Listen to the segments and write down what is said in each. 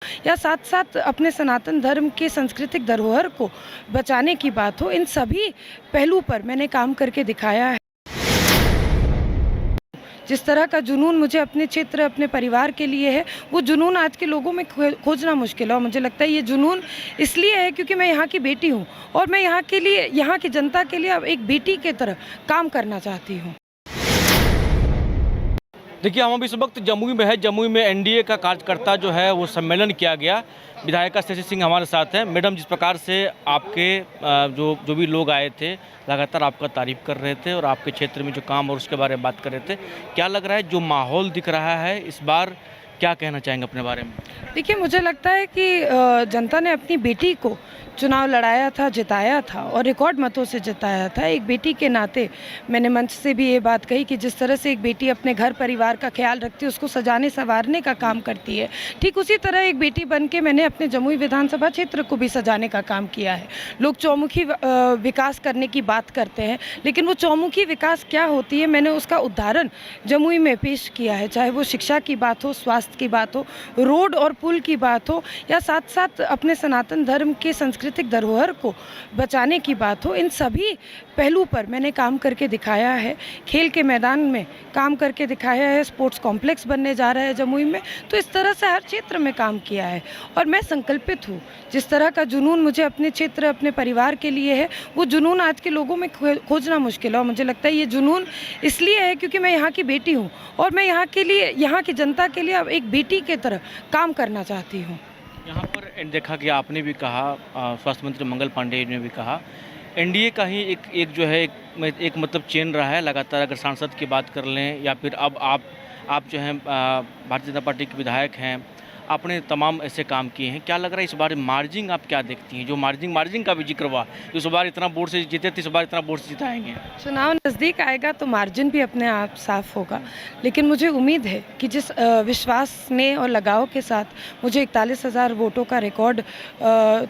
या साथ साथ अपने सनातन धर्म के सांस्कृतिक धरोहर को बचाने की बात हो, इन सभी पहलू पर मैंने काम करके दिखाया है। जिस तरह का जुनून मुझे अपने क्षेत्र, अपने परिवार के लिए है, वो जुनून आज के लोगों में खोजना मुश्किल है। और मुझे लगता है ये जुनून इसलिए है क्योंकि मैं यहाँ की बेटी हूँ और मैं यहाँ के लिए, यहाँ की जनता के लिए अब एक बेटी की तरह काम करना चाहती हूँ। देखिए, हम अभी इस वक्त जमुई में है। जमुई में एनडीए का कार्यकर्ता जो है वो सम्मेलन किया गया। विधायिका शशि सिंह हमारे साथ हैं। मैडम, जिस प्रकार से आपके जो भी लोग आए थे, लगातार आपका तारीफ कर रहे थे और आपके क्षेत्र में जो काम और उसके बारे में बात कर रहे थे, क्या लग रहा है जो माहौल दिख रहा है इस बार, क्या कहना चाहेंगे अपने बारे में? देखिए, मुझे लगता है कि जनता ने अपनी बेटी को चुनाव लड़ाया था, जिताया था और रिकॉर्ड मतों से जिताया था। एक बेटी के नाते मैंने मंच से भी ये बात कही कि जिस तरह से एक बेटी अपने घर परिवार का ख्याल रखती है, उसको सजाने संवारने का काम करती है, ठीक उसी तरह एक बेटी बन के मैंने अपने जमुई विधानसभा क्षेत्र को भी सजाने का काम किया है। लोग चौमुखी विकास करने की बात करते हैं, लेकिन वो चौमुखी विकास क्या होती है, मैंने उसका उदाहरण जमुई में पेश किया है। चाहे वो शिक्षा की बात हो, स्वास्थ्य की बात हो, रोड और पुल की बात हो, या साथ साथ अपने सनातन धर्म के सांस्कृतिक धरोहर को बचाने की बात हो, इन सभी पहलू पर मैंने काम करके दिखाया है। खेल के मैदान में काम करके दिखाया है। स्पोर्ट्स कॉम्प्लेक्स बनने जा रहा है जमुई में, तो इस तरह से हर क्षेत्र में काम किया है और मैं संकल्पित हूँ। जिस तरह का जुनून मुझे अपने क्षेत्र, अपने परिवार के लिए है, वो जुनून आज के लोगों में खोजना मुश्किल है। और मुझे लगता है ये जुनून इसलिए है क्योंकि मैं यहाँ की बेटी हूँ और मैं यहाँ के लिए, यहाँ की जनता के लिए अब एक बेटी की तरह काम करना चाहती हूँ। यहाँ पर देखा कि आपने भी कहा, स्वास्थ्य मंत्री मंगल पांडेय ने भी कहा, एनडीए का ही एक जो है एक मतलब चेन रहा है लगातार। अगर सांसद की बात कर लें या फिर अब आप जो हैं भारतीय जनता पार्टी के विधायक हैं, आपने तमाम ऐसे काम किए हैं। क्या लग रहा है इस बार मार्जिन आप क्या देखती हैं? जो मार्जिन का भी जिक्र हुआ, इस बार इतना वोट से जीते थे, इस बार इतना वोट से जिताएंगे। चुनाव नज़दीक आएगा तो मार्जिन भी अपने आप साफ होगा, लेकिन मुझे उम्मीद है कि जिस विश्वास, स्नेह और लगाव के साथ मुझे 41,000 वोटों का रिकॉर्ड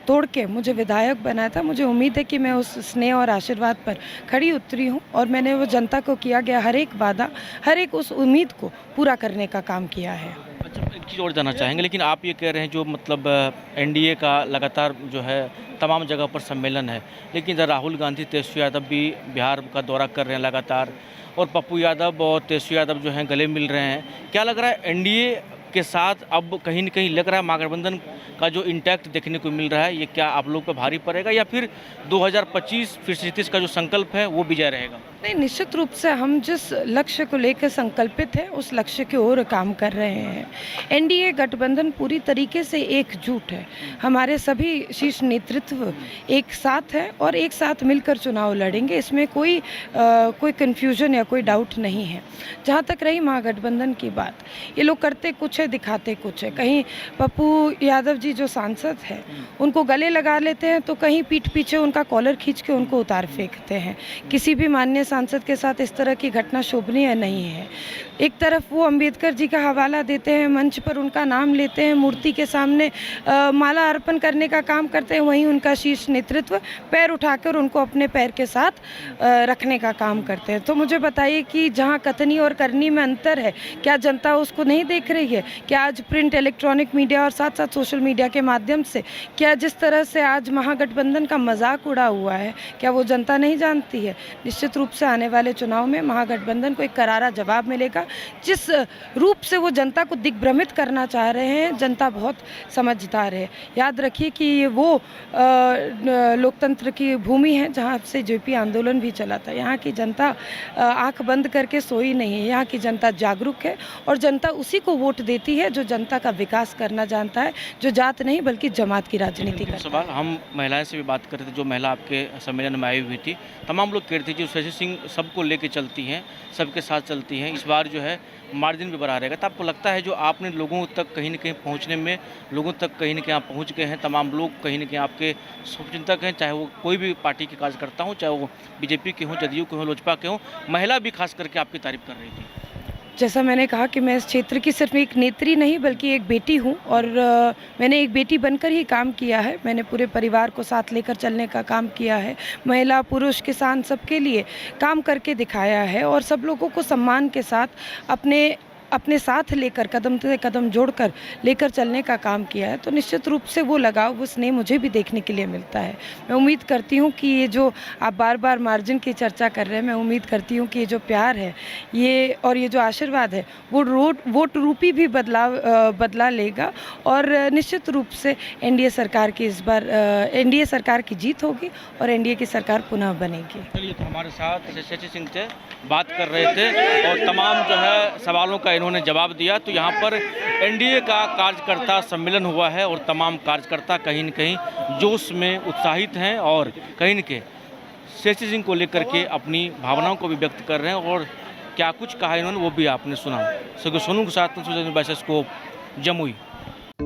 तोड़ के मुझे विधायक बनाया था, मुझे उम्मीद है कि मैं उस स्नेह और आशीर्वाद पर खड़ी उतरी हूँ और मैंने वो जनता को किया गया हर एक वादा, हर एक उस उम्मीद को पूरा करने का काम किया है। अच्छा, एक चीज़ और जानना चाहेंगे, लेकिन आप ये कह रहे हैं जो मतलब एनडीए का लगातार जो है तमाम जगह पर सम्मेलन है, लेकिन इधर राहुल गांधी, तेजस्वी यादव भी बिहार का दौरा कर रहे हैं लगातार, और पप्पू यादव और तेजस्वी यादव जो हैं गले मिल रहे हैं। क्या लग रहा है एनडीए के साथ अब कहीं न कहीं लग रहा है महागठबंधन का जो इंटैक्ट देखने को मिल रहा है, ये क्या आप लोग पर भारी पड़ेगा या फिर 2025 फिर से 30 का जो संकल्प है वो विजय रहेगा? नहीं, निश्चित रूप से हम जिस लक्ष्य को लेकर संकल्पित हैं उस लक्ष्य की ओर काम कर रहे हैं। एनडीए गठबंधन पूरी तरीके से एकजुट है। हमारे सभी शीर्ष नेतृत्व एक साथ है और एक साथ मिलकर चुनाव लड़ेंगे। इसमें कोई कन्फ्यूजन या कोई डाउट नहीं है। जहाँ तक रही महागठबंधन की बात, ये लोग करते कुछ है, दिखाते कुछ है। कहीं पप्पू यादव जी जो सांसद हैं उनको गले लगा लेते हैं, तो कहीं पीठ पीछे उनका कॉलर खींच के उनको उतार फेंकते हैं। किसी भी माननीय सांसद के साथ इस तरह की घटना शोभनीय नहीं है। एक तरफ वो अंबेडकर जी का हवाला देते हैं, मंच पर उनका नाम लेते हैं, मूर्ति के सामने माला अर्पण करने का काम करते हैं, वहीं उनका शीर्ष नेतृत्व पैर उठाकर उनको अपने पैर के साथ रखने का काम करते हैं। तो मुझे बताइए कि जहाँ कथनी और करनी में अंतर है, क्या जनता उसको नहीं देख रही है? क्या आज प्रिंट, इलेक्ट्रॉनिक मीडिया और साथ साथ सोशल मीडिया के माध्यम से क्या जिस तरह से आज महागठबंधन का मजाक उड़ा हुआ है, क्या वो जनता नहीं जानती है? निश्चित रूप से आने वाले चुनाव में महागठबंधन को एक करारा जवाब मिलेगा। जिस रूप से वो जनता को दिग्भ्रमित करना चाह रहे हैं, जनता बहुत समझदार है। याद रखिए कि ये वो लोकतंत्र की भूमि है जहाँ से जेपी आंदोलन भी चला था। यहाँ की जनता आंख बंद करके सोई नहीं है। यहाँ की जनता जागरूक है और जनता उसी को वोट देती है जो जनता का विकास करना जानता है, जो जात नहीं बल्कि जमात की राजनीति करता है। सवाल हम महिलाएं से भी बात कर रहे थे, जो महिला आपके सम्मेलन में आई हुई थी, तमाम लोग कह रहे थे जो शशि सिंह सबको लेके चलती हैं, सबके साथ चलती हैं, इस बार जो है मार्जिन भी बढ़ा रहेगा। तो आपको लगता है जो आपने लोगों तक कहीं न कहीं पहुंचने में, लोगों तक कहीं न कहीं आप पहुंच गए हैं, तमाम लोग कहीं न कहीं आपके शुभचिंतक हैं, चाहे वो कोई भी पार्टी के कार्यकर्ता हों, चाहे वो बीजेपी के हों, जदयू के हों, लोजपा के हों, महिला भी खास करके आपकी तारीफ कर रही थी। जैसा मैंने कहा कि मैं इस क्षेत्र की सिर्फ एक नेत्री नहीं बल्कि एक बेटी हूँ और मैंने एक बेटी बनकर ही काम किया है। मैंने पूरे परिवार को साथ लेकर चलने का काम किया है। महिला, पुरुष, किसान सबके लिए काम करके दिखाया है और सब लोगों को सम्मान के साथ अपने अपने साथ लेकर कदम से कदम जोड़कर लेकर चलने का काम किया है, तो निश्चित रूप से वो लगाव, वो स्नेह मुझे भी देखने के लिए मिलता है। मैं उम्मीद करती हूँ कि ये जो आप बार बार मार्जिन की चर्चा कर रहे हैं, मैं उम्मीद करती हूँ कि ये जो प्यार है ये और ये जो आशीर्वाद है वो वोट रूपी भी बदला लेगा और निश्चित रूप से एनडीए सरकार की इस बार एनडीए सरकार की जीत होगी और एनडीए की सरकार पुनः बनेगी। चलिए, तो हमारे साथ शशि सिंह थे, बात कर रहे थे और तमाम जो है सवालों का इन्होंने जवाब दिया। तो यहाँ पर एनडीए का कार्यकर्ता सम्मेलन हुआ है और तमाम कार्यकर्ता कहीं न कहीं जोश में उत्साहित हैं और कहीं न कहीं शशि सिंह को लेकर के अपनी भावनाओं को भी व्यक्त कर रहे हैं और क्या कुछ कहा इन्होंने वो भी आपने सुना। सोनू के साथ bioscope Jamui.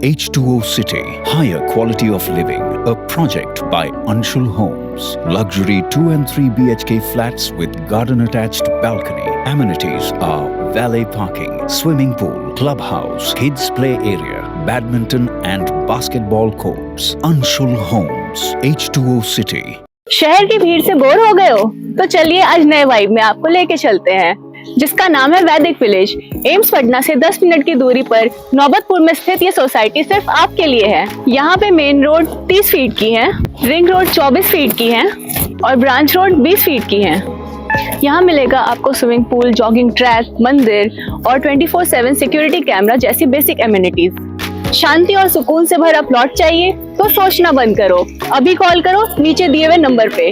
H2O City, higher quality of living, a project by Anshul Homes. Luxury 2 and 3 BHK flats with garden attached balcony. Amenities are valet parking, swimming pool, clubhouse, kids play area, badminton and basketball courts. Anshul Homes, H2O City. शहर की भीड़ से bore हो गए हो? तो चलिए आज नए वाइब में आपको लेके चलते हैं, जिसका नाम है वैदिक विलेज। एम्स पटना से 10 मिनट की दूरी पर नौबतपुर में स्थित ये सोसाइटी सिर्फ आपके लिए है। यहाँ पे मेन रोड 30 फीट की है, रिंग रोड 24 फीट की है और ब्रांच रोड 20 फीट की है। यहाँ मिलेगा आपको स्विमिंग पूल, जॉगिंग ट्रैक, मंदिर और 24/7 सिक्योरिटी कैमरा जैसी बेसिक एमिनिटीज। शांति और सुकून से भरा प्लॉट चाहिए तो सोचना बंद करो, अभी कॉल करो नीचे दिए हुए नंबर पे।